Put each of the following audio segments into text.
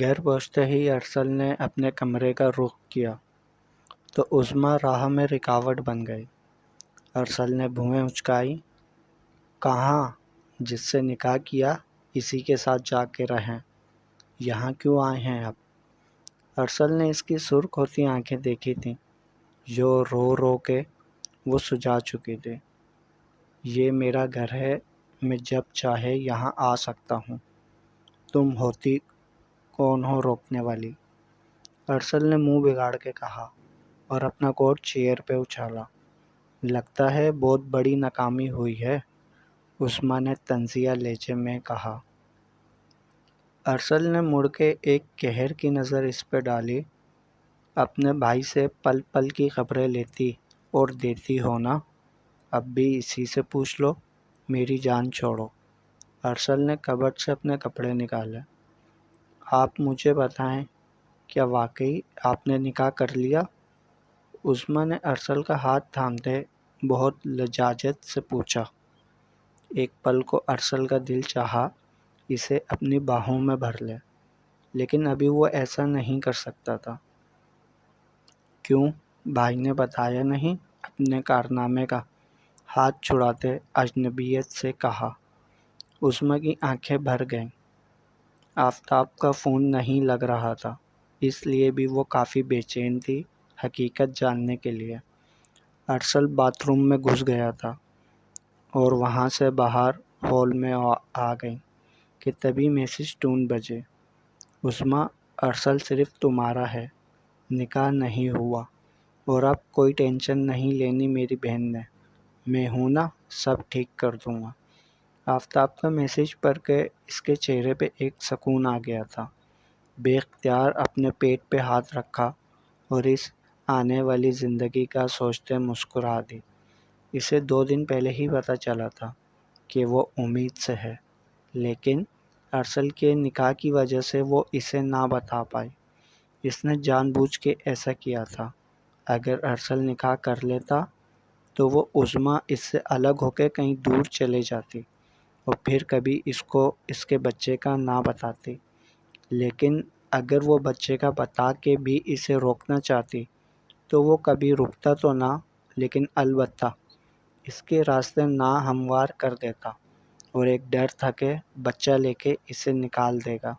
گھر پہنچتے ہی ارسل نے اپنے کمرے کا رخ کیا تو عظمیٰ راہ میں رکاوٹ بن گئی۔ ارسل نے بھویں اچکائی۔ کہاں؟ جس سے نکاح کیا اسی کے ساتھ جا کے رہیں۔ یہاں کیوں آئے ہیں اب؟ ارسل نے اس کی سرخ ہوتی آنکھیں دیکھی تھیں جو رو رو کے وہ سجا چکی تھی۔ یہ میرا گھر ہے، میں جب چاہے یہاں آ سکتا ہوں، تم ہوتی کون ہو روکنے والی؟ ارسل نے منہ بگاڑ کے کہا اور اپنا کوٹ چیئر پہ اچھالا۔ لگتا ہے بہت بڑی ناکامی ہوئی ہے، عظمیٰ نے طنزیہ لہجے میں کہا۔ ارسل نے مڑ کے ایک قہر کی نظر اس پہ ڈالی۔ اپنے بھائی سے پل پل کی خبریں لیتی اور دیتی ہو نا، اب بھی اسی سے پوچھ لو، میری جان چھوڑو۔ ارسل نے کبرٹ سے اپنے کپڑے نکالے۔ آپ مجھے بتائیں، کیا واقعی آپ نے نکاح کر لیا؟ عظمیٰ نے ارسل کا ہاتھ تھامتے بہت لجاجت سے پوچھا۔ ایک پل کو ارسل کا دل چاہا اسے اپنی باہوں میں بھر لے، لیکن ابھی وہ ایسا نہیں کر سکتا تھا۔ کیوں؟ بھائی نے بتایا نہیں اپنے کارنامے کا؟ ہاتھ چھڑاتے اجنبیت سے کہا۔ عظمیٰ کی آنکھیں بھر گئیں۔ آفتاب کا فون نہیں لگ رہا تھا، اس لیے بھی وہ کافی بے چین تھی حقیقت جاننے کے لیے۔ ارسل باتھ روم میں گھس گیا تھا اور وہاں سے باہر ہال میں آ گئی کہ تبھی میسج ٹون بجے۔ عظمیٰ، ارسل صرف تمہارا ہے، نکاح نہیں ہوا، اور اب کوئی ٹینشن نہیں لینی میری بہن نے، میں ہوں نا، سب ٹھیک کر دوں گا۔ آفتاب کا میسج پڑھ کے اس کے چہرے پہ ایک سکون آ گیا تھا۔ بے اختیار اپنے پیٹ پہ ہاتھ رکھا اور اس آنے والی زندگی کا سوچتے مسکرا دی۔ اسے 2 دن پہلے ہی پتہ چلا تھا کہ وہ امید سے ہے، لیکن ارسل کے نکاح کی وجہ سے وہ اسے نہ بتا پائی۔ اس نے جان بوجھ کے ایسا کیا تھا۔ اگر ارسل نکاح کر لیتا تو وہ عظمیٰ اس سے الگ ہو کے کہیں دور چلے جاتی اور پھر کبھی اس کو اس کے بچے کا نہ بتاتی۔ لیکن اگر وہ بچے کا بتا کے بھی اسے روکنا چاہتی تو وہ کبھی رکتا تو نہ، لیکن البتہ اس کے راستے ناہموار کر دیتا، اور ایک ڈر تھا کہ بچہ لے کے اسے نکال دے گا۔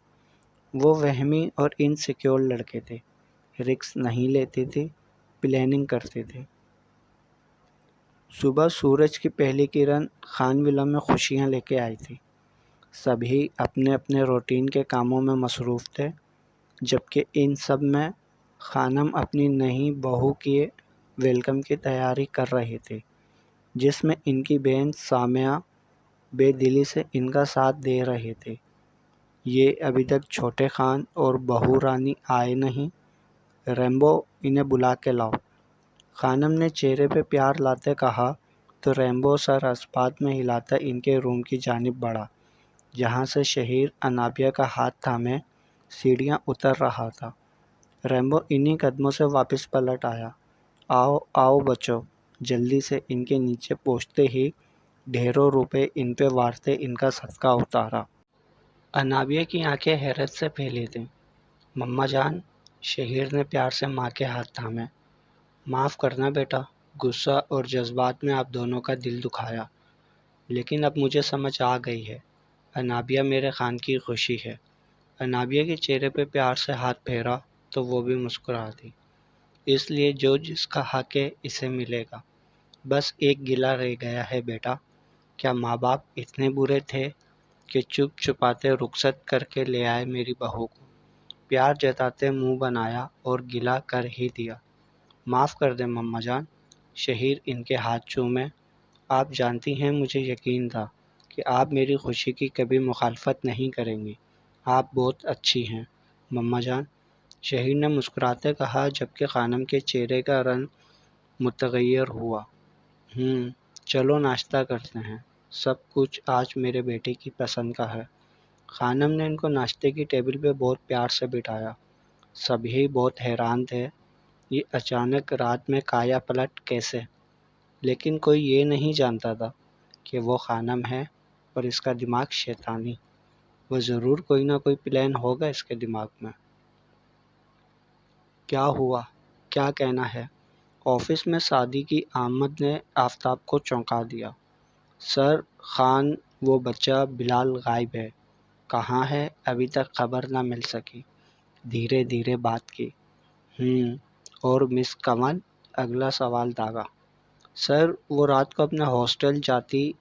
وہ وہمی اور انسیکیور لڑکے تھے، رسک نہیں لیتی تھی، پلاننگ کرتی تھی۔ صبح سورج کی پہلی کرن خان ولا میں خوشیاں لے کے آئی تھی۔ سبھی اپنے اپنے روٹین کے کاموں میں مصروف تھے، جبکہ ان سب میں خانم اپنی نئی بہو کے ویلکم کی تیاری کر رہی تھی، جس میں ان کی بہن سامعہ بے دلی سے ان کا ساتھ دے رہی تھی۔ یہ ابھی تک چھوٹے خان اور بہو رانی آئے نہیں، ریمبو انہیں بلا کے لاؤ۔ خانم نے چہرے پہ پیار لاتے کہا تو ریمبو سر اسبات میں ہلاتا ان کے روم کی جانب بڑھا، جہاں سے شہیر انابیہ کا ہاتھ تھامے سیڑھیاں اتر رہا تھا۔ ریمبو انہی قدموں سے واپس پلٹ آیا۔ آؤ آؤ بچو، جلدی سے ان کے نیچے پہنچتے ہی ڈھیروں روپے ان پہ وارتے ان کا صدقہ اتارا۔ انابیہ کی آنکھیں حیرت سے پھیلی تھیں۔ مما جان، شہیر نے پیار سے ماں کے ہاتھ تھامے۔ معاف کرنا بیٹا، غصہ اور جذبات میں آپ دونوں کا دل دکھایا، لیکن اب مجھے سمجھ آ گئی ہے، انابیہ میرے خان کی خوشی ہے۔ انابیہ کے چہرے پہ پیار سے ہاتھ پھیرا تو وہ بھی مسکرا دی۔ اس لیے جو جس کا حق ہے اسے ملے گا۔ بس ایک گلہ رہ گیا ہے بیٹا، کیا ماں باپ اتنے برے تھے کہ چپ چھپاتے رخصت کر کے لے آئے میری بہو کو؟ پیار جتاتے منہ بنایا اور گلہ کر ہی دیا۔ معاف کر دیں مما جان۔ شہیر ان کے ہاتھ چومے۔ آپ جانتی ہیں مجھے یقین تھا کہ آپ میری خوشی کی کبھی مخالفت نہیں کریں گی، آپ بہت اچھی ہیں مما جان، شہیر نے مسکراتے کہا، جبکہ خانم کے چہرے کا رنگ متغیر ہوا۔ چلو ناشتہ کرتے ہیں، سب کچھ آج میرے بیٹے کی پسند کا ہے۔ خانم نے ان کو ناشتے کی ٹیبل پہ بہت پیار سے بٹھایا۔ سبھی بہت حیران تھے، یہ اچانک رات میں کایا پلٹ کیسے؟ لیکن کوئی یہ نہیں جانتا تھا کہ وہ خانم ہے اور اس کا دماغ شیطانی۔ وہ ضرور کوئی نہ کوئی پلان ہوگا اس کے دماغ میں۔ کیا ہوا؟ کیا کہنا ہے؟ آفس میں سعدی کی آمد نے آفتاب کو چونکا دیا۔ سر خان، وہ بچہ بلال غائب ہے۔ کہاں ہے؟ ابھی تک خبر نہ مل سکی۔ دھیرے دھیرے بات کی۔ اور مس کنول؟ اگلا سوال داغا۔ سر وہ رات کو اپنا ہاسٹل جاتی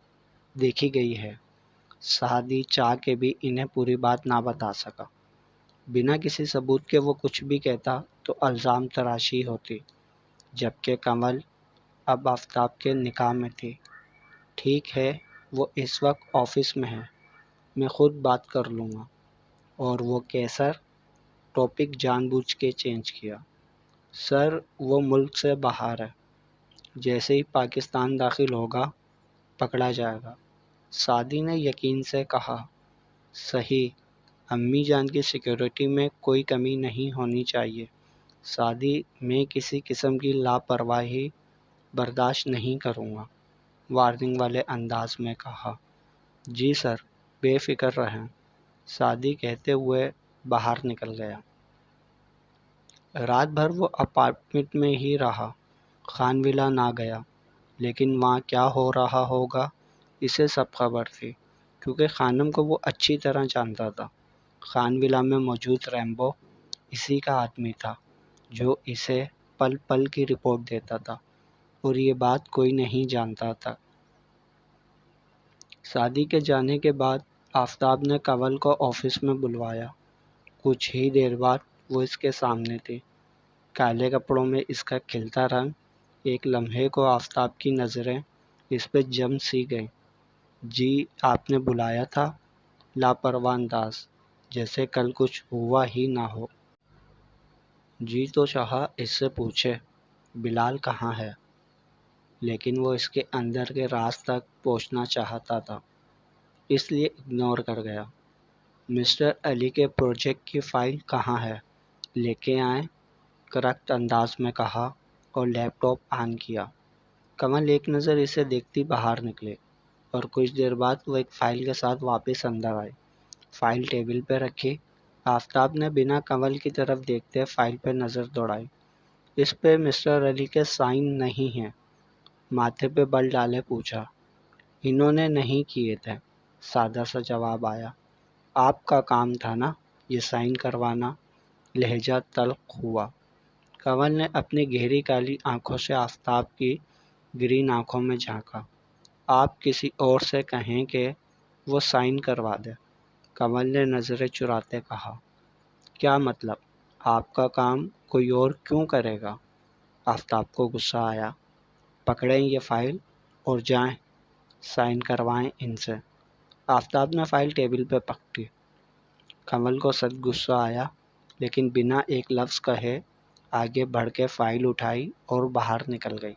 دیکھی گئی ہے۔ سعدی چاہ کے بھی انہیں پوری بات نہ بتا سکا۔ بنا کسی ثبوت کے وہ کچھ بھی کہتا تو الزام تراشی ہوتی، جبکہ کنول اب آفتاب کے نکاح میں تھی۔ ٹھیک ہے، وہ اس وقت آفس میں ہے، میں خود بات کر لوں گا۔ اور وہ کیسر؟ ٹاپک جان بوجھ کے چینج کیا۔ سر وہ ملک سے باہر ہے، جیسے ہی پاکستان داخل ہوگا پکڑا جائے گا۔ سعدی نے یقین سے کہا۔ صحیح، امی جان کی سیکیورٹی میں کوئی کمی نہیں ہونی چاہیے۔ سعدی، میں کسی قسم کی لاپرواہی برداشت نہیں کروں گا، وارننگ والے انداز میں کہا۔ جی سر، بے فکر رہیں، سعدی کہتے ہوئے باہر نکل گیا۔ رات بھر وہ اپارٹمنٹ میں ہی رہا، خان ولا نہ گیا۔ لیکن وہاں کیا ہو رہا ہوگا اسے سب خبر تھی، کیونکہ خانم کو وہ اچھی طرح جانتا تھا۔ خان ولا میں موجود ریمبو اسی کا آدمی تھا جو اسے پل پل کی رپورٹ دیتا تھا، اور یہ بات کوئی نہیں جانتا تھا۔ شادی کے جانے کے بعد آفتاب نے کنول کو آفس میں بلوایا۔ کچھ ہی دیر بعد وہ اس کے سامنے تھی۔ کالے کپڑوں میں اس کا کھلتا رنگ، ایک لمحے کو آفتاب کی نظریں اس پہ جم سی گئیں۔ جی آپ نے بلایا تھا؟ لاپرواہ انداز، جیسے کل کچھ ہوا ہی نہ ہو۔ جی تو چاہا اس سے پوچھے بلال کہاں ہے، لیکن وہ اس کے اندر کے راز تک پہنچنا چاہتا تھا، اس لیے اگنور کر گیا۔ مسٹر علی کے پروجیکٹ کی فائل کہاں ہے؟ لے کے آئیں، کرخت انداز میں کہا اور لیپ ٹاپ آن کیا۔ کنول ایک نظر اسے دیکھتی باہر نکلے، اور کچھ دیر بعد وہ ایک فائل کے ساتھ واپس اندر آئے۔ فائل ٹیبل پہ رکھی۔ آفتاب نے بنا کنول کی طرف دیکھتے فائل پہ نظر دوڑائی۔ اس پہ مسٹر علی کے سائن نہیں ہیں۔ ماتھے پہ بل ڈالے پوچھا۔ انہوں نے نہیں کیے تھے، سادہ سا جواب آیا۔ آپ کا کام تھا نا یہ سائن کروانا؟ لہجہ تلخ ہوا۔ کنول نے اپنی گہری کالی آنکھوں سے آفتاب کی گرین آنکھوں میں جھانکا۔ آپ کسی اور سے کہیں کہ وہ سائن کروا دے، کنول نے نظریں چراتے کہا۔ کیا مطلب؟ آپ کا کام کوئی اور کیوں کرے گا؟ آفتاب کو غصہ آیا۔ پکڑیں یہ فائل اور جائیں، سائن کروائیں ان سے۔ آفتاب نے فائل ٹیبل پہ پکڑی۔ کنول کو سخت غصہ آیا، لیکن بنا ایک لفظ کہے آگے بڑھ کے فائل اٹھائی اور باہر نکل گئی۔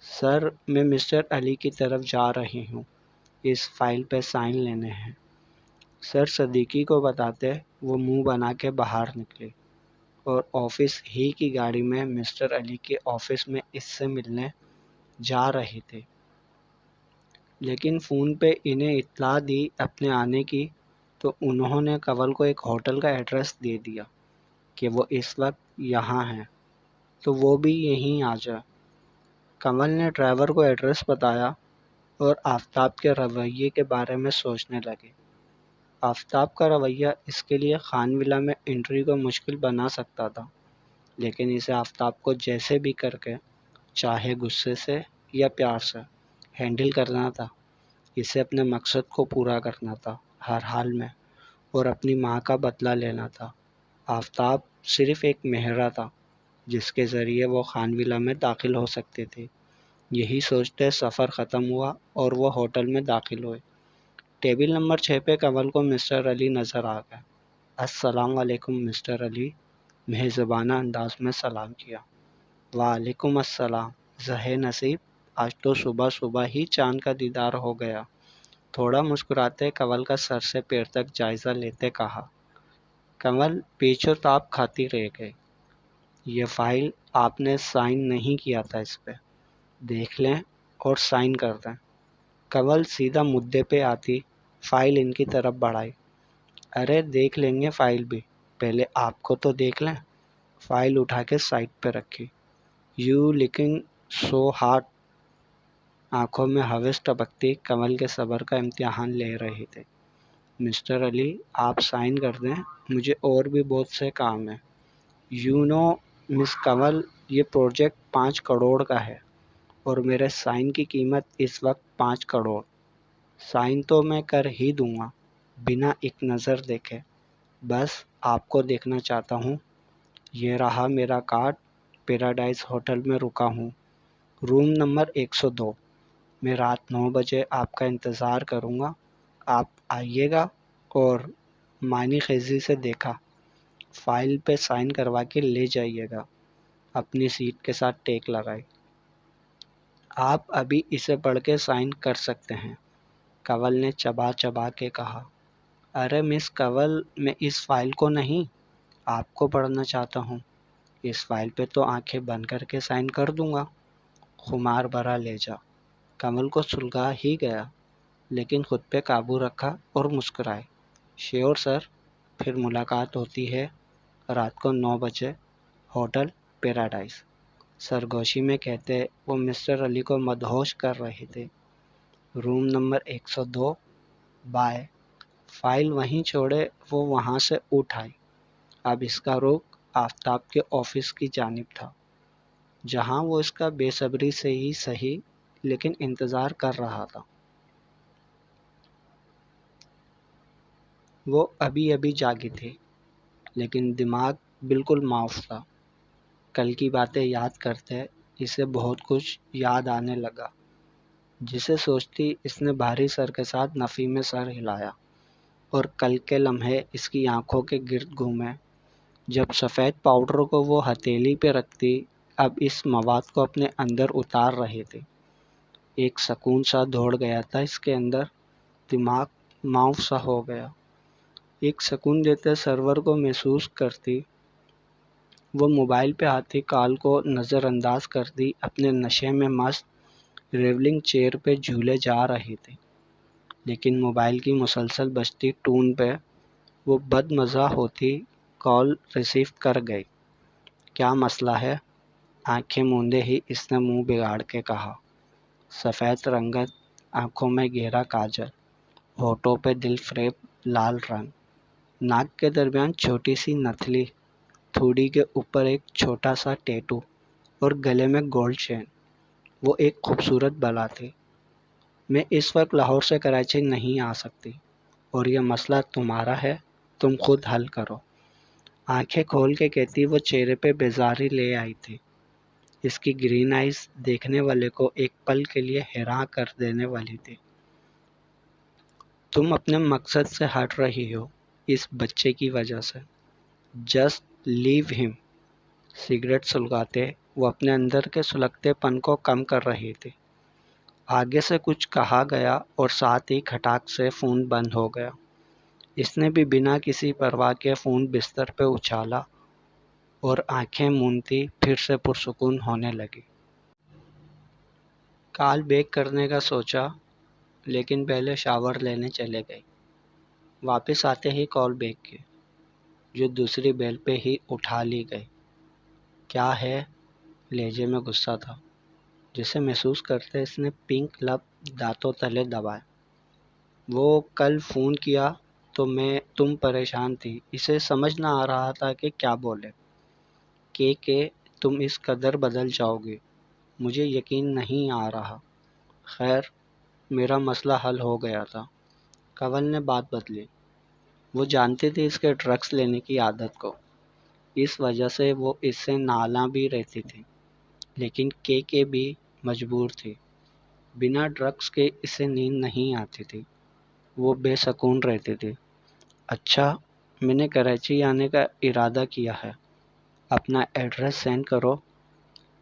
سر میں مسٹر علی کی طرف جا رہی ہوں، اس فائل پہ سائن لینے ہیں۔ سر صدیقی کو بتاتے وہ منہ بنا کے باہر نکلی، اور آفس ہی کی گاڑی میں مسٹر علی کے آفس میں اس سے ملنے جا رہی تھی۔ لیکن فون پہ انہیں اطلاع دی اپنے آنے کی، تو انہوں نے کنول کو ایک ہوٹل کا ایڈریس دے دیا کہ وہ اس وقت یہاں ہیں، تو وہ بھی یہیں آ جائے۔ کنول نے ڈرائیور کو ایڈریس بتایا اور آفتاب کے رویے کے بارے میں سوچنے لگی۔ آفتاب کا رویہ اس کے لیے خان ولا میں انٹری کو مشکل بنا سکتا تھا، لیکن اسے آفتاب کو جیسے بھی کر کے، چاہے غصے سے یا پیار سے، ہینڈل کرنا تھا۔ اسے اپنے مقصد کو پورا کرنا تھا ہر حال میں، اور اپنی ماں کا بدلہ لینا تھا۔ آفتاب صرف ایک مہرہ تھا جس کے ذریعے وہ خان ولا میں داخل ہو سکتے تھے۔ یہی سوچتے سفر ختم ہوا اور وہ ہوٹل میں داخل ہوئے۔ ٹیبل نمبر 6 پہ کنول کو مسٹر علی نظر آ گئے۔ السلام علیکم مسٹر علی، مہذبانہ انداز میں سلام کیا۔ وعلیکم السلام، زہے نصیب، آج تو صبح صبح ہی چاند کا دیدار ہو گیا، تھوڑا مسکراتے کنول کا سر سے پیر تک جائزہ لیتے کہا۔ کنول پیچ و تاب کھاتی رہ گئی۔ یہ فائل آپ نے سائن نہیں کیا تھا، اس پہ دیکھ لیں اور سائن کر دیں۔ کنول سیدھا مدعے پہ آتی فائل ان کی طرف بڑھائی۔ ارے دیکھ لیں گے فائل بھی، پہلے آپ کو تو دیکھ لیں۔ فائل اٹھا کے سائٹ پہ رکھی۔ یو لکنگ سو ہارڈ، آنکھوں میں ہوس ٹپکتی، کنول کے صبر کا امتحان لے رہے تھے۔ مسٹر علی آپ سائن کر دیں، مجھے اور بھی بہت سے کام ہیں۔ یو نو مس کنول، یہ پروجیکٹ 5 کروڑ کا ہے اور میرے سائن کی قیمت اس وقت 5 کروڑ۔ سائن تو میں کر ہی دوں گا بنا ایک نظر دیکھے، بس آپ کو دیکھنا چاہتا ہوں۔ یہ رہا میرا کارڈ، پیراڈائز ہوٹل میں رکا ہوں، روم نمبر 102۔ میں رات 9 بجے آپ کا انتظار کروں گا، آپ آئیے گا۔ اور معنی خیزی سے دیکھا، فائل پہ سائن کروا کے لے جائیے گا۔ اپنی سیٹ کے ساتھ ٹیک لگائی۔ آپ ابھی اسے پڑھ کے سائن کر سکتے ہیں، کنول نے چبا چبا کے کہا۔ ارے مس کنول، میں اس فائل کو نہیں، آپ کو پڑھنا چاہتا ہوں۔ اس فائل پہ تو آنکھیں بند کر کے سائن کر دوں گا۔ خمار بھرا لہجہ کنول کو سلگا ہی گیا، لیکن خود پہ قابو رکھا اور مسکرائے۔ شیور سر، پھر ملاقات ہوتی ہے رات کو 9 بجے، ہوٹل پیراڈائز۔ سرگوشی میں کہتے وہ مسٹر علی کو مدہوش کر رہے تھے۔ Room number 102، bye. فائل وہیں چھوڑے وہ وہاں سے اٹھ آئی۔ اب اس کا رخ آفتاب کے آفس کی جانب تھا، جہاں وہ اس کا بے صبری سے ہی صحیح لیکن انتظار کر رہا تھا۔ وہ ابھی ابھی جاگی تھی، لیکن دماغ بالکل معاف تھا۔ کل کی باتیں یاد کرتے اسے بہت کچھ یاد آنے لگا، جسے سوچتی اس نے بھاری سر کے ساتھ نفی میں سر ہلایا، اور کل کے لمحے اس کی آنکھوں کے گرد گھومے جب سفید پاؤڈر کو وہ ہتھیلی پہ رکھتی، اب اس مواد کو اپنے اندر اتار رہے تھے۔ ایک سکون سا دوڑ گیا تھا اس کے اندر، دماغ معاف سا ہو گیا۔ ایک سکون دیتے سرور کو محسوس کرتی، وہ موبائل پہ آتی کال کو نظر انداز کرتی، اپنے نشے میں مست ریولنگ چیئر پہ جھولے جا رہے تھے، لیکن موبائل کی مسلسل بجتی ٹون پہ وہ بد مزہ ہوتی۔ کال ریسیو کر گئی۔ کیا مسئلہ ہے؟ آنکھیں موندے ہی اس نے منہ بگاڑ کے کہا۔ سفید رنگت، آنکھوں میں گہرا کاجل، ہونٹوں پہ دل فریب لال رنگ، ناک کے درمیان چھوٹی سی نتھلی، تھوڑی کے اوپر ایک چھوٹا سا ٹیٹو اور گلے میں گولڈ چین۔ وہ ایک خوبصورت بلا تھی۔ میں اس وقت لاہور سے کراچی نہیں آ سکتی، اور یہ مسئلہ تمہارا ہے، تم خود حل کرو۔ آنکھیں کھول کے کہتی، وہ چہرے پہ بیزاری لے آئی تھی۔ اس کی گرین آئیز دیکھنے والے کو ایک پل کے لیے حیران کر دینے والی تھی۔ تم اپنے مقصد سے ہٹ رہی ہو اس بچے کی وجہ سے۔ جسٹ لیو ہم۔ سگریٹ سلگاتے وہ اپنے اندر کے سلگتے پن کو کم کر رہی تھی۔ آگے سے کچھ کہا گیا اور ساتھ ہی کھٹاک سے فون بند ہو گیا۔ اس نے بھی بنا کسی پرواہ کے فون بستر پہ اچھالا اور آنکھیں مونتی پھر سے پرسکون ہونے لگی۔ کال بیک کرنے کا سوچا، لیکن پہلے شاور لینے چلے گئی۔ واپس آتے ہی کال بیک کی، جو دوسری بیل پہ ہی اٹھا لی گئی۔ کیا ہے؟ لہجے میں غصہ تھا، جسے محسوس کرتے اس نے پنک لب دانتوں تلے دبائے۔ وہ کل فون کیا تو تم پریشان تھی، اسے سمجھ نہ آ رہا تھا کہ کیا بولے۔ کہ تم اس قدر بدل جاؤ گی، مجھے یقین نہیں آ رہا۔ خیر، میرا مسئلہ حل ہو گیا تھا۔ کنول نے بات بدلی۔ وہ جانتی تھی اس کے ڈرگس لینے کی عادت کو، اس وجہ سے وہ اس سے نالاں بھی رہتی تھی، لیکن کہ بھی مجبور تھی۔ بنا ڈرگس کے اسے نیند نہیں آتی تھی، وہ بے سکون رہتی تھی۔ اچھا، میں نے کراچی آنے کا ارادہ کیا ہے، اپنا ایڈریس سینڈ کرو۔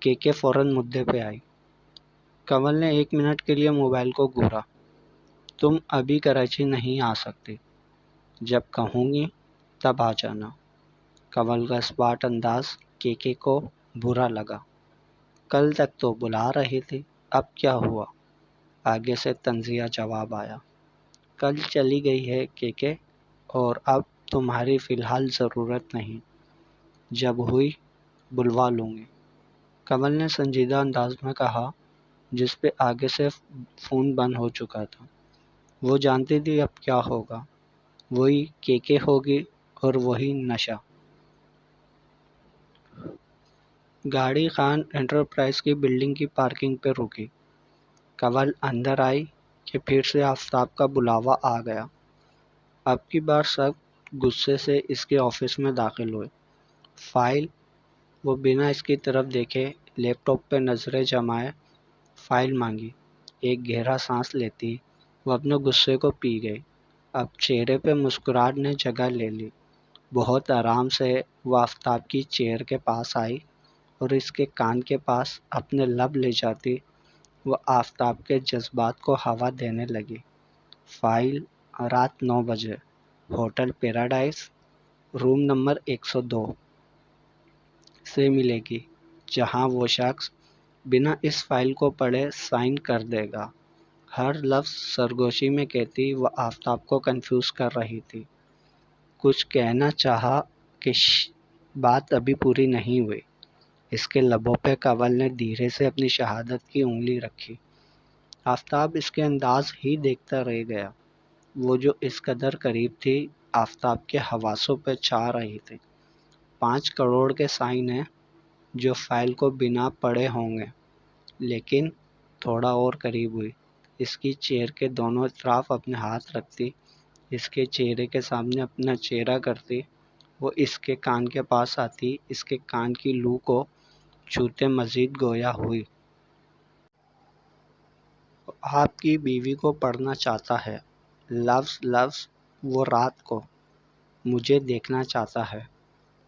کہ فوراً مدعے پہ آئی۔ کنول نے 1 منٹ کے لیے موبائل کو گھورا۔ تم ابھی کراچی نہیں آ سکتی، جب کہوں گی تب آ جانا۔ کنول کا اسپاٹ انداز کے کو برا لگا۔ کل تک تو بلا رہی تھی، اب کیا ہوا؟ آگے سے طنزیہ جواب آیا۔ کل چلی گئی ہے کہ اور اب تمہاری فی الحال ضرورت نہیں، جب ہوئی بلوا لوں گی، کنول نے سنجیدہ انداز میں کہا، جس پہ آگے سے فون بند ہو چکا تھا۔ وہ جانتی تھی اب کیا ہوگا، وہی کیکے ہوگی اور وہی نشہ۔ گاڑی خان انٹرپرائز کی بلڈنگ کی پارکنگ پہ رکی۔ کنول اندر آئی کہ پھر سے آفتاب کا بلاوا آ گیا۔ اب کی بار سب غصے سے اس کے آفس میں داخل ہوئے۔ فائل؟ وہ بنا اس کی طرف دیکھے لیپ ٹاپ پہ نظریں جمائے فائل مانگی۔ ایک گہرا سانس لیتی وہ اپنے غصے کو پی گئی۔ اب چہرے پہ مسکراہٹ نے جگہ لے لی۔ بہت آرام سے وہ آفتاب کی چیئر کے پاس آئی اور اس کے کان کے پاس اپنے لب لے جاتی وہ آفتاب کے جذبات کو ہوا دینے لگی۔ فائل؟ رات 9 بجے، ہوٹل پیراڈائز، روم نمبر 102 سے ملے گی، جہاں وہ شخص بنا اس فائل کو پڑھے سائن کر دے گا۔ ہر لفظ سرگوشی میں کہتی وہ آفتاب کو کنفیوز کر رہی تھی۔ کچھ کہنا چاہا کہ بات ابھی پوری نہیں ہوئی۔ اس کے لبوں پہ کنول نے دھیرے سے اپنی شہادت کی انگلی رکھی۔ آفتاب اس کے انداز ہی دیکھتا رہ گیا۔ وہ جو اس قدر قریب تھی، آفتاب کے حواسوں پہ چھا رہی تھی۔ 5 کروڑ کے سائن ہیں جو فائل کو بنا پڑھے ہوں گے۔ لیکن تھوڑا اور قریب ہوئی، اس کی چیئر کے دونوں اطراف اپنے ہاتھ رکھتی، اس کے چہرے کے سامنے اپنا چہرہ کرتی، وہ اس کے کان کے پاس آتی، اس کے کان کی لو کو چھوتے مزید گویا ہوئی۔ آپ کی بیوی کو پڑھنا چاہتا ہے، لفظ لفظ، وہ رات کو مجھے دیکھنا چاہتا ہے۔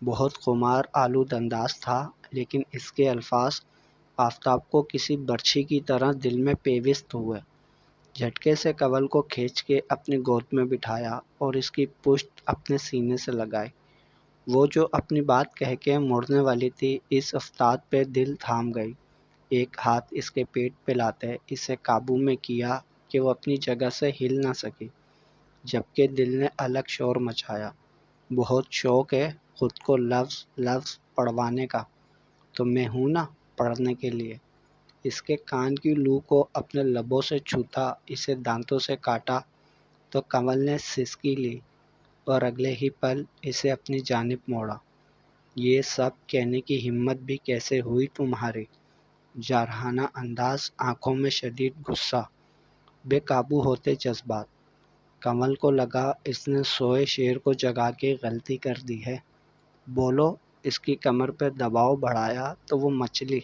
بہت خمار آلود انداز تھا، لیکن اس کے الفاظ آفتاب کو کسی برچھی کی طرح دل میں پیوست ہوئے۔ جھٹکے سے کنول کو کھینچ کے اپنی گود میں بٹھایا اور اس کی پشت اپنے سینے سے لگائی۔ وہ جو اپنی بات کہہ کے مڑنے والی تھی، اس افتاد پہ دل تھام گئی۔ ایک ہاتھ اس کے پیٹ پہ لاتے اسے قابو میں کیا کہ وہ اپنی جگہ سے ہل نہ سکی، جبکہ دل نے الگ شور مچایا۔ بہت شوق ہے خود کو لفظ لفظ پڑھوانے کا، تو میں ہوں نا پڑھنے کے لیے۔ اس کے کان کی لو کو اپنے لبوں سے چھوتا، اسے دانتوں سے کاٹا تو کنول نے سسکی لی اور اگلے ہی پل اسے اپنی جانب موڑا۔ یہ سب کہنے کی ہمت بھی کیسے ہوئی تمہاری؟ جارحانہ انداز، آنکھوں میں شدید غصہ، بے قابو ہوتے جذبات۔ کنول کو لگا اس نے سوئے شیر کو جگا کے غلطی کر دی ہے۔ بولو۔ اس کی کمر پہ دباؤ بڑھایا تو وہ مچلی۔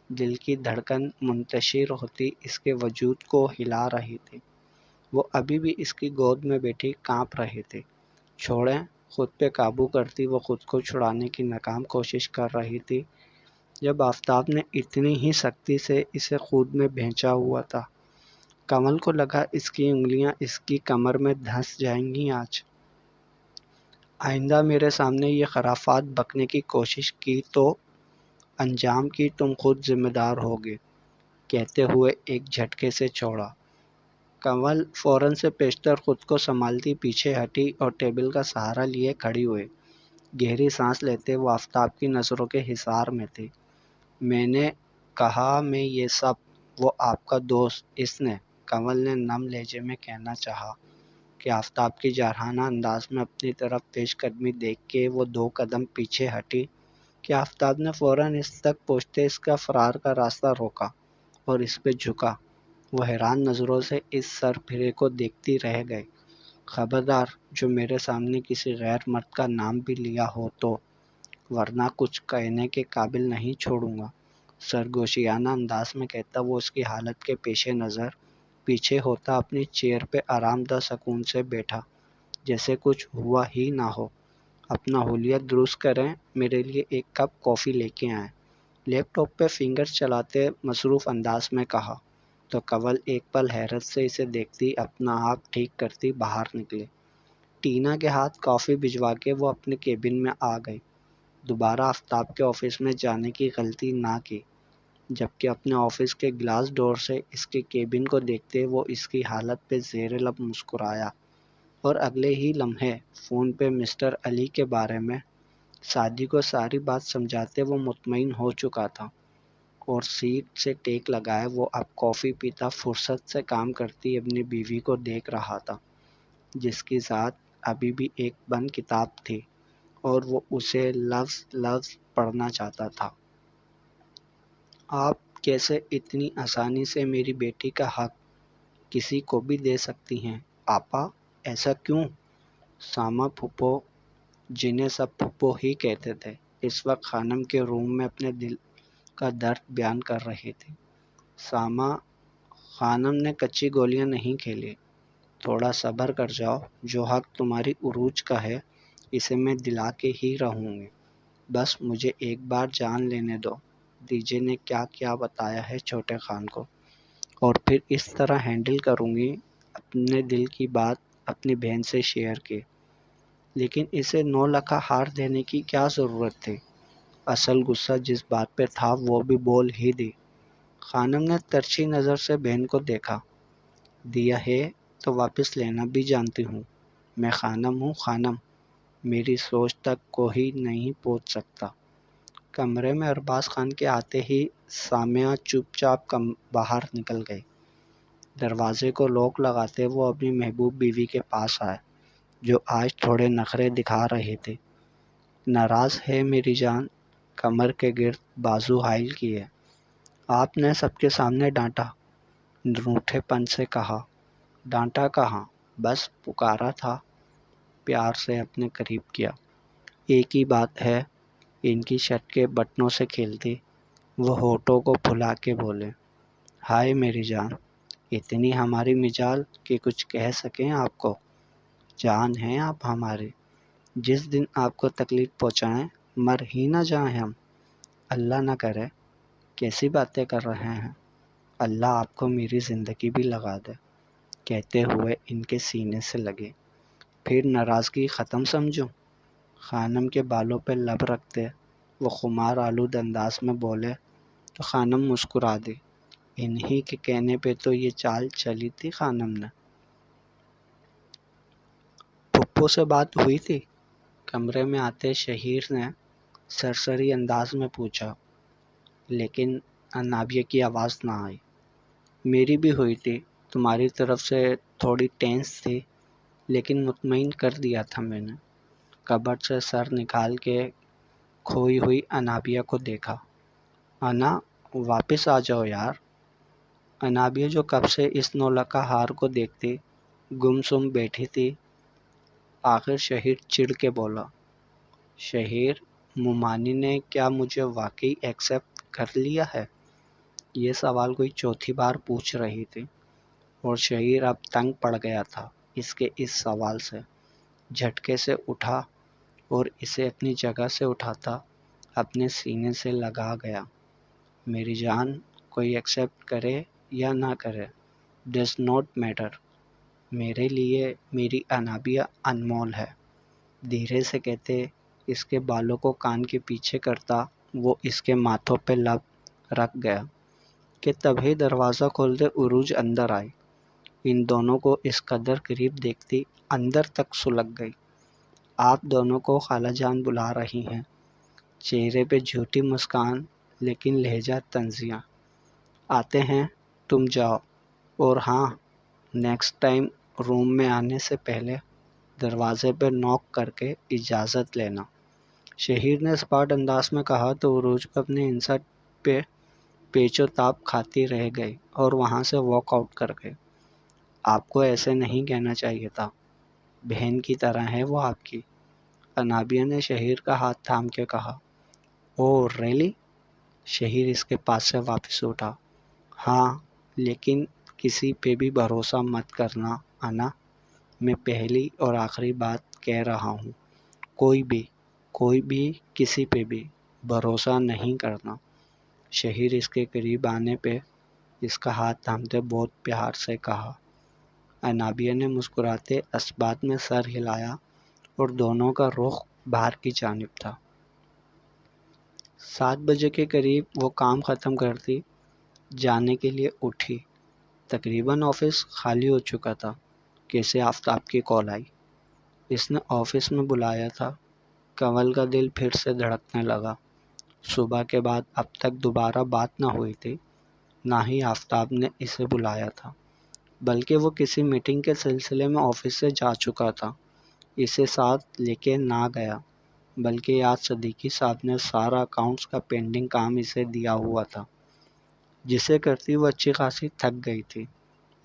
دل کی دھڑکن منتشر ہوتی اس کے وجود کو ہلا رہی تھی۔ وہ ابھی بھی اس کی گود میں بیٹھی کانپ رہی تھی۔ چھوڑیں، خود پہ قابو کرتی وہ خود کو چھڑانے کی ناکام کوشش کر رہی تھی جب آفتاب نے اتنی ہی سختی سے اسے خود میں بھینچا ہوا تھا۔ کنول کو لگا اس کی انگلیاں اس کی کمر میں دھنس جائیں گی آج۔ آئندہ میرے سامنے یہ خرافات بکنے کی کوشش کی تو انجام کی تم خود ذمہ دار ہوگے، کہتے ہوئے ایک جھٹکے سے چھوڑا۔ کنول فوراً سے پیشتر خود کو سنبھالتی پیچھے ہٹی اور ٹیبل کا سہارا لیے کھڑی ہوئی۔ گہری سانس لیتے وہ آفتاب کی نظروں کے حصار میں تھی۔ میں نے کہا میں یہ سب، وہ آپ کا دوست، اس نے، کنول نے نم لہجے میں کہنا چاہا کہ آفتاب کی جارحانہ انداز میں اپنی طرف پیش قدمی دیکھ کے وہ 2 قدم پیچھے ہٹی کہ آفتاب نے فوراً اس تک پہنچتے اس کا فرار کا راستہ روکا اور اس پہ جھکا۔ وہ حیران نظروں سے اس سر پھرے کو دیکھتی رہ گئی۔ خبردار جو میرے سامنے کسی غیر مرد کا نام بھی لیا ہو تو، ورنہ کچھ کہنے کے قابل نہیں چھوڑوں گا، سرگوشیانہ انداز میں کہتا وہ اس کی حالت کے پیش نظر پیچھے ہوتا اپنی چیئر پہ آرام دہ سکون سے بیٹھا، جیسے کچھ ہوا ہی نہ ہو۔ اپنا حلیہ درست کریں، میرے لیے ایک کپ کافی لے کے آئیں، لیپ ٹاپ پہ فنگرز چلاتے مصروف انداز میں کہا، تو کنول ایک پل حیرت سے اسے دیکھتی اپنا آپ ٹھیک کرتی باہر نکلی۔ ٹینا کے ہاتھ کافی بھجوا کے وہ اپنے کیبن میں آ گئی۔ دوبارہ آفتاب کے آفس میں جانے کی غلطی نہ کی، جبکہ اپنے آفس کے گلاس ڈور سے اس کے کیبن کو دیکھتے وہ اس کی حالت پہ زیر لب مسکرایا اور اگلے ہی لمحے فون پہ مسٹر علی کے بارے میں سعدی کو ساری بات سمجھاتے وہ مطمئن ہو چکا تھا، اور سیٹ سے ٹیک لگائے وہ اب کافی پیتا فرصت سے کام کرتی اپنی بیوی کو دیکھ رہا تھا، جس کی ذات ابھی بھی ایک بند کتاب تھی اور وہ اسے لفظ لفظ پڑھنا چاہتا تھا۔ آپ کیسے اتنی آسانی سے میری بیٹی کا حق کسی کو بھی دے سکتی ہیں آپا؟ ایسا کیوں؟ ساما پھپھو، جنہیں سب پھپھو ہی کہتے تھے، اس وقت خانم کے روم میں اپنے دل کا درد بیان کر رہی تھی۔ ساما، خانم نے کچی گولیاں نہیں کھیلی، تھوڑا صبر کر جاؤ، جو حق تمہاری عروج کا ہے اسے میں دلا کے ہی رہوں گی، بس مجھے ایک بار جان لینے دو۔ دیجے نے کیا کیا بتایا ہے چھوٹے خان کو، اور پھر اس طرح ہینڈل کروں گی اپنے دل کی بات اپنی بہن سے شیئر کی، لیکن اسے 9 لکھا ہار دینے کی کیا ضرورت تھی؟ اصل غصہ جس بات پہ تھا وہ بھی بول ہی دی۔ خانم نے ترچھی نظر سے بہن کو دیکھا۔ دیا ہے تو واپس لینا بھی جانتی ہوں، میں خانم ہوں خانم، میری سوچ تک کوئی نہیں پہنچ سکتا۔ کمرے میں ارباز خان کے آتے ہی سامیہ چپ چاپ باہر نکل گئی۔ دروازے کو لوک لگاتے وہ اپنی محبوب بیوی کے پاس آئے، جو آج تھوڑے نخرے دکھا رہی تھی۔ ناراض ہے میری جان؟ کمر کے گرد بازو حائل کیے آپ نے سب کے سامنے ڈانٹا، روٹھے پن سے کہا۔ ڈانٹا کہاں، بس پکارا تھا، پیار سے اپنے قریب کیا۔ ایک ہی بات ہے، ان کی شرٹ کے بٹنوں سے کھیلتی وہ ہونٹوں کو پھلا کے بولے، ہائے میری جان، اتنی ہماری مجال کہ کچھ کہہ سکیں آپ کو؟ جان ہیں آپ ہمارے، جس دن آپ کو تکلیف پہنچائیں مر ہی نہ جائیں ہم۔ اللہ نہ کرے، کیسی باتیں کر رہے ہیں، اللہ آپ کو میری زندگی بھی لگا دے، کہتے ہوئے ان کے سینے سے لگے۔ پھر ناراضگی ختم سمجھو؟ خانم کے بالوں پہ لب رکھتے وہ خمار آلود انداز میں بولے تو خانم مسکرا دی۔ انہی کے کہنے پہ تو یہ چال چلی تھی خانم نے۔ پھپھو سے بات ہوئی تھی؟ کمرے میں آتے شہیر نے سرسری انداز میں پوچھا، لیکن انابیہ کی آواز نہ آئی۔ میری بھی ہوئی تھی، تمہاری طرف سے تھوڑی ٹینس تھی، لیکن مطمئن کر دیا تھا میں نے۔ کبٹ سے سر نکال کے کھوئی ہوئی انابیہ کو دیکھا۔ انا، واپس آ جاؤ یار۔ انابیہ جو کب سے اس 9 لکھا ہار کو دیکھتی گم سم بیٹھی تھی، آخر شہیر چڑ کے بولا، شہیر، مومانی نے کیا مجھے واقعی ایکسپٹ کر لیا ہے؟ یہ سوال کوئی چوتھی بار پوچھ رہی تھی، اور شہیر اب تنگ پڑ گیا تھا اس کے اس سوال سے۔ جھٹکے سے اٹھا اور اسے اپنی جگہ سے اٹھاتا اپنے سینے سے لگا گیا۔ میری جان، کوئی ایکسپٹ کرے یا نہ کرے، ڈز ناٹ میٹر، میرے لیے میری انابیہ انمول ہے۔ دھیرے سے کہتے اس کے بالوں کو کان کے پیچھے کرتا وہ اس کے ماتھوں پہ لب رکھ گیا کہ تبھی دروازہ کھولتے عروج اندر آئی۔ ان دونوں کو اس قدر قریب دیکھتی اندر تک سلگ گئی۔ آپ دونوں کو خالہ جان بلا رہی ہیں، چہرے پہ جھوٹی مسکان لیکن لہجہ طنزیہ۔ آتے ہیں، تم جاؤ، اور ہاں، نیکسٹ ٹائم روم میں آنے سے پہلے دروازے پہ نوک کر کے اجازت لینا۔ شہیر نے اسپاٹ انداز میں کہا تو عروج کو اپنے انسٹ پہ پیچ و تاب کھاتی رہ گئی اور وہاں سے واک آؤٹ کر گئی۔ آپ کو ایسے نہیں کہنا چاہیے تھا، بہن کی طرح ہے وہ آپ کی۔ انابیہ نے شہیر کا ہاتھ تھام کے کہا۔ اوہ ریئلی؟ شہیر اس کے پاس سے واپس اٹھا۔ ہاں، لیکن کسی پہ بھی بھروسہ مت کرنا انا، میں پہلی اور آخری بات کہہ رہا ہوں، کوئی بھی کسی پہ بھی بھروسہ نہیں کرنا۔ شہیر اس کے قریب آنے پہ اس کا ہاتھ تھامتے بہت پیار سے کہا۔ انابیہ نے مسکراتے اثبات میں سر ہلایا اور دونوں کا رخ باہر کی جانب تھا۔ 7 بجے کے قریب وہ کام ختم کرتی جانے کے لیے اٹھی۔ تقریباً آفس خالی ہو چکا تھا کہ اسے آفتاب کی کال آئی۔ اس نے آفس میں بلایا تھا۔ کنول کا دل پھر سے دھڑکنے لگا۔ صبح کے بعد اب تک دوبارہ بات نہ ہوئی تھی، نہ ہی آفتاب نے اسے بلایا تھا، بلکہ وہ کسی میٹنگ کے سلسلے میں آفس سے جا چکا تھا۔ اسے ساتھ لے کے نہ گیا، بلکہ آج صدیقی صاحب نے سارا اکاؤنٹس کا پینڈنگ کام اسے دیا ہوا تھا، جسے کرتی وہ اچھی خاصی تھک گئی تھی۔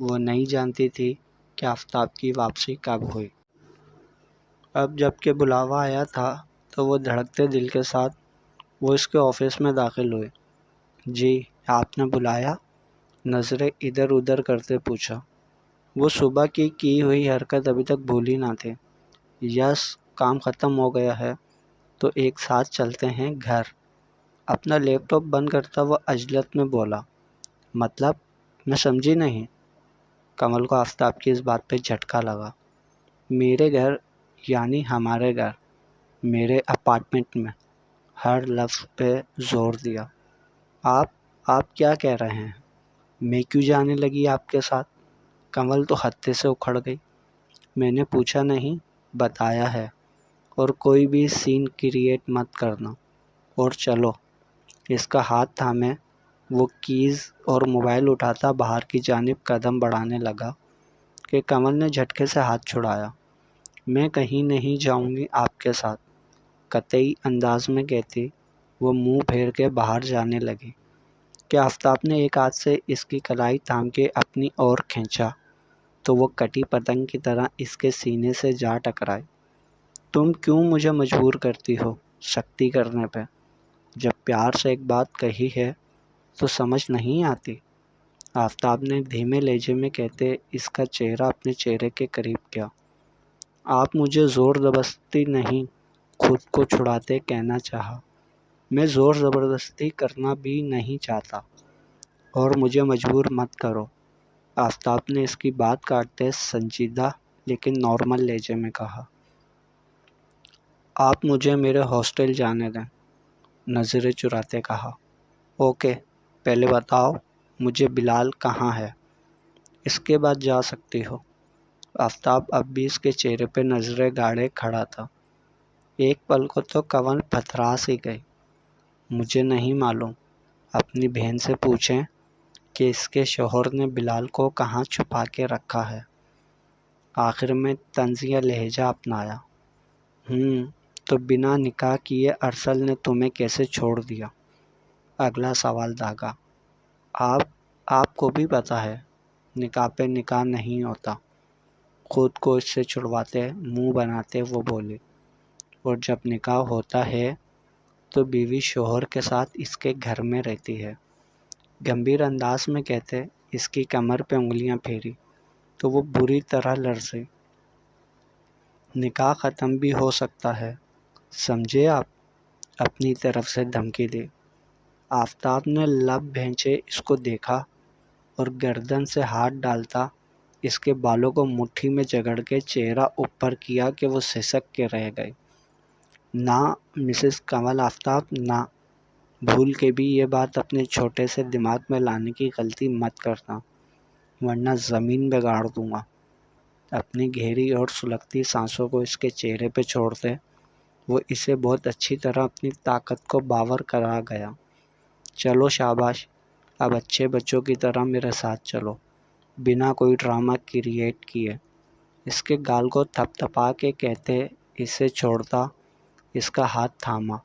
وہ نہیں جانتی تھی کہ آفتاب کی واپسی کب ہوئی۔ اب جب کہ بلاوا آیا تھا تو وہ دھڑکتے دل کے ساتھ وہ اس کے آفس میں داخل ہوئے۔ جی، آپ نے بلایا؟ نظریں ادھر ادھر کرتے پوچھا۔ وہ صبح کی ہوئی حرکت ابھی تک بھولی نہ تھے۔ یس، کام ختم ہو گیا ہے تو ایک ساتھ چلتے ہیں گھر۔ اپنا لیپ ٹاپ بند کرتا وہ عجلت میں بولا۔ مطلب؟ میں سمجھی نہیں۔ کمل کو آفتاب کی اس بات پہ جھٹکا لگا۔ میرے گھر یعنی ہمارے گھر، میرے اپارٹمنٹ میں، ہر لفظ پہ زور دیا۔ آپ کیا کہہ رہے ہیں؟ میں کیوں جانے لگی آپ کے ساتھ؟ کمل تو ہتے سے اکھڑ گئی۔ میں نے پوچھا نہیں، بتایا ہے، اور کوئی بھی سین کریٹ مت کرنا، اور چلو۔ اس کا ہاتھ تھامے وہ کیز اور موبائل اٹھاتا باہر کی جانب قدم بڑھانے لگا کہ کمل نے جھٹکے سے ہاتھ چھڑایا۔ میں کہیں نہیں جاؤں گی آپ کے ساتھ، قطعی انداز میں کہتی وہ منہ پھیر کے باہر جانے لگی کہ آفتاب نے ایک ہاتھ سے اس کی کلائی تھام کے اپنی اور کھینچا تو وہ کٹی پتنگ کی طرح اس کے سینے سے جا ٹکرائی۔ تم کیوں مجھے مجبور کرتی ہو سختی کرنے پہ؟ جب پیار سے ایک بات کہی ہے تو سمجھ نہیں آتی؟ آفتاب نے دھیمے لہجے میں کہتے اس کا چہرہ اپنے چہرے کے قریب کیا۔ آپ مجھے زور زبردستی نہیں، خود کو چھڑاتے کہنا چاہا۔ میں زور زبردستی کرنا بھی نہیں چاہتا، اور مجھے مجبور مت کرو۔ آفتاب نے اس کی بات کاٹتے سنجیدہ لیکن نارمل لہجے میں کہا۔ آپ مجھے میرے ہاسٹل جانے دیں، نظریں چراتے کہا۔ اوکے، پہلے بتاؤ مجھے بلال کہاں ہے، اس کے بعد جا سکتی ہو۔ آفتاب اب بھی اس کے چہرے پہ نظریں گاڑے کھڑا تھا۔ ایک پل کو تو کنول پتھرا سی گئی۔ مجھے نہیں معلوم، اپنی بہن سے پوچھیں کہ اس کے شوہر نے بلال کو کہاں چھپا کے رکھا ہے۔ آخر میں طنزیہ لہجہ اپنایا۔ تو بنا نکاح کیے ارسل نے تمہیں کیسے چھوڑ دیا؟ اگلا سوال داغا۔ آپ کو بھی پتہ ہے نکاح پہ نکاح نہیں ہوتا۔ خود کو اس سے چھڑواتے منہ بناتے وہ بولی۔ اور جب نکاح ہوتا ہے تو بیوی شوہر کے ساتھ اس کے گھر میں رہتی ہے۔ گمبھیر انداز میں کہتے اس کی کمر پہ انگلیاں پھیری تو وہ بری طرح لرزی۔ نکاح ختم بھی ہو سکتا ہے، سمجھے آپ؟ اپنی طرف سے دھمکی دی۔ آفتاب نے لب بھینچے اس کو دیکھا اور گردن سے ہاتھ ڈالتا اس کے بالوں کو مٹھی میں جگڑ کے چہرہ اوپر کیا کہ وہ سسک کے رہ گئے۔ نہ مسز کنول آفتاب، نہ بھول کے بھی یہ بات اپنے چھوٹے سے دماغ میں لانے کی غلطی مت کرنا، ورنہ زمین بگاڑ دوں گا۔ اپنی گہری اور سلگتی سانسوں کو اس کے چہرے پہ چھوڑتے وہ اسے بہت اچھی طرح اپنی طاقت کو باور کرا گیا۔ چلو شاباش، اب اچھے بچوں کی طرح میرے ساتھ چلو، بنا کوئی ڈرامہ کریٹ کیے۔ اس کے گال کو تھپ تھپا کے کہتے اسے چھوڑتا اس کا ہاتھ تھاما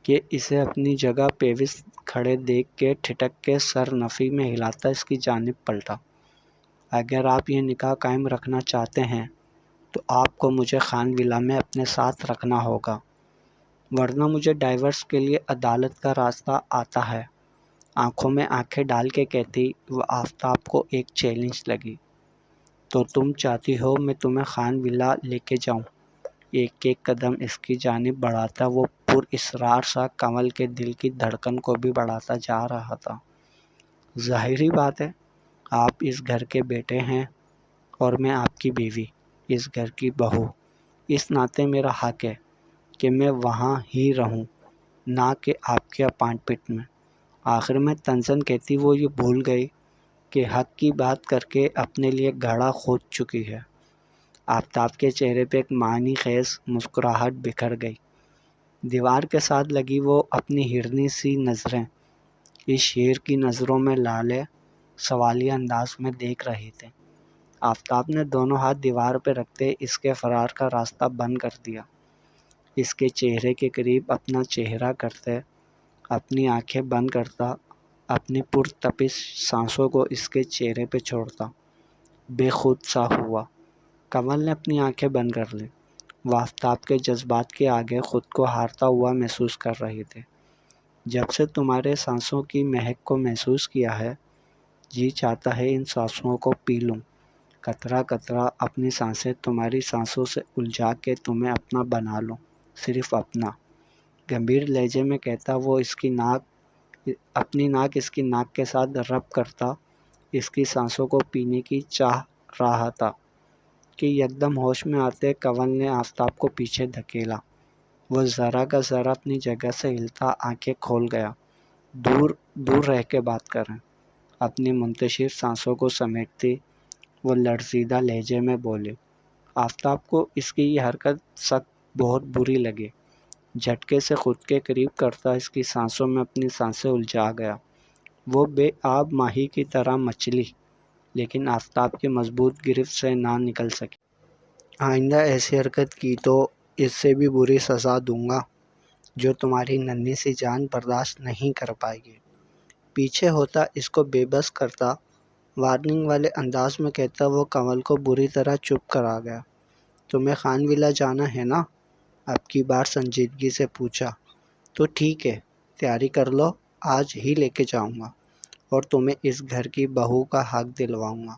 کہ اسے اپنی جگہ پیوست کھڑے دیکھ کے ٹھٹک کے سر نفی میں ہلاتا اس کی جانب پلٹا۔ اگر آپ یہ نکاح قائم رکھنا چاہتے ہیں تو آپ کو مجھے خان ولا میں اپنے ساتھ رکھنا ہوگا، ورنہ مجھے ڈائیورس کے لیے عدالت کا راستہ آتا ہے۔ آنکھوں میں آنکھیں ڈال کے کہتی وہ آفتاب کو ایک چیلنج لگی۔ تو تم چاہتی ہو میں تمہیں خان ولا لے کے جاؤں؟ ایک ایک قدم اس کی جانب بڑھاتا وہ پر اصرار سا کنول کے دل کی دھڑکن کو بھی بڑھاتا جا رہا تھا۔ ظاہری بات ہے، آپ اس گھر کے بیٹے ہیں اور میں آپ کی بیوی، اس گھر کی بہو۔ اس ناطے میرا حق ہے کہ میں وہاں ہی رہوں، نہ کہ آپ کے اپارٹمنٹ میں۔ آخر میں طنزاً کہتی وہ یہ بھول گئی کہ حق کی بات کر کے اپنے لیے گھڑا کھود چکی ہے۔ آفتاب کے چہرے پہ ایک معنی خیز مسکراہٹ بکھر گئی۔ دیوار کے ساتھ لگی وہ اپنی ہرنی سی نظریں اس شیر کی نظروں میں لالے سوالیہ انداز میں دیکھ رہے تھے۔ آفتاب نے دونوں ہاتھ دیوار پہ رکھتے اس کے فرار کا راستہ بند کر دیا۔ اس کے چہرے کے قریب اپنا چہرہ کرتے، اپنی آنکھیں بند کرتا، اپنی پرتپش سانسوں کو اس کے چہرے پہ چھوڑتا۔ بے خود سا ہوا۔ کنول نے اپنی آنکھیں بند کر لی۔ وہ آفتاب کے جذبات کے آگے خود کو ہارتا ہوا محسوس کر رہے تھے۔ جب سے تمہارے سانسوں کی مہک کو محسوس کیا ہے، جی چاہتا ہے ان سانسوں کو پی لوں، قطرہ قطرہ اپنی سانسیں تمہاری سانسوں سے الجھا کے تمہیں اپنا بنا لوں، صرف اپنا۔ گمبھیر لہجے میں کہتا وہ اپنی ناک اس کی ناک کے ساتھ رب کرتا، اس کی سانسوں کو پینے کی چاہ رہا تھا کہ یکدم ہوش میں آتے کنول نے آفتاب کو پیچھے دھکیلا۔ وہ ذرا کا ذرا اپنی جگہ سے ہلتا آنکھیں کھول گیا۔ دور دور رہ کے بات کریں۔ اپنی منتشر سانسوں کو سمیٹتی وہ لرزیدہ لہجے میں بولی۔ آفتاب کو اس کی یہ حرکت سخت بہت بری لگی۔ جھٹکے سے خود کے قریب کرتا اس کی سانسوں میں اپنی سانسیں الجھا گیا۔ وہ بے آب ماہی کی طرح مچلی، لیکن آفتاب کی مضبوط گرفت سے نہ نکل سکی۔ آئندہ ایسی حرکت کی تو اس سے بھی بری سزا دوں گا جو تمہاری ننھی سی جان برداشت نہیں کر پائے گی۔ پیچھے ہوتا اس کو بے بس کرتا، وارننگ والے انداز میں کہتا وہ کنول کو بری طرح چپ کرا گیا۔ تمہیں خان ولا جانا ہے نا؟ اب کی بار سنجیدگی سے پوچھا۔ تو ٹھیک ہے، تیاری کر لو، آج ہی لے کے جاؤں گا اور تمہیں اس گھر کی بہو کا حق دلواؤں گا،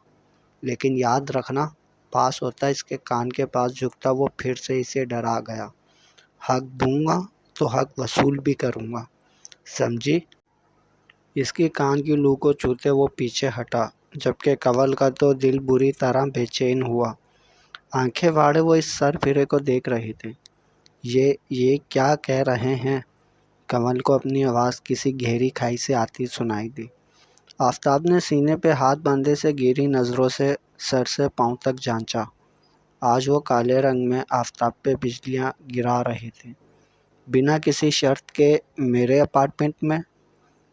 لیکن یاد رکھنا۔ پاس ہوتا اس کے کان کے پاس جھکتا وہ پھر سے اسے ڈرا گیا۔ حق دوں گا تو حق وصول بھی کروں گا، سمجھی؟ اس کی کان کی لو کو چھوتے وہ پیچھے ہٹا، جبکہ کنول کا تو دل بری طرح بے چین ہوا۔ آنکھیں واڑے وہ اس سر پھرے کو دیکھ رہے تھے۔ یہ کیا کہہ رہے ہیں؟ کنول کو اپنی آواز کسی گہری کھائی سے آتی سنائی دی۔ آفتاب نے سینے پہ ہاتھ باندھے سے گہری نظروں سے سر سے پاؤں تک جانچا۔ آج وہ کالے رنگ میں آفتاب پہ بجلیاں گرا رہے تھے۔ بنا کسی شرط کے میرے اپارٹمنٹ میں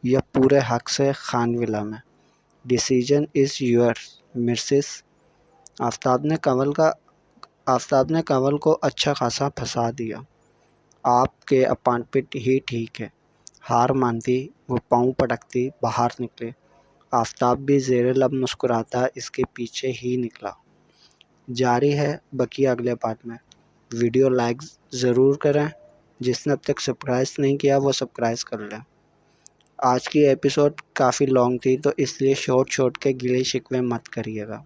یا پورے حق سے خان ولا میں؟ Decision is yours Mrs. Aftab نے کنول کو اچھا خاصا پھنسا دیا۔ آپ کے اپارٹمنٹ ہی ٹھیک ہے۔ ہار مانتی وہ پاؤں پٹکتی باہر نکلے۔ آفتاب بھی زیر لب مسکراتا اس کے پیچھے ہی نکلا۔ جاری ہے بقیہ اگلے پارٹ میں۔ ویڈیو لائک ضرور کریں، جس نے اب تک سبسکرائب نہیں کیا وہ سبسکرائب کر لیں۔ آج کی ایپیسوڈ کافی لانگ تھی تو اس لیے شارٹ کے گلے شکوے مت کریے گا۔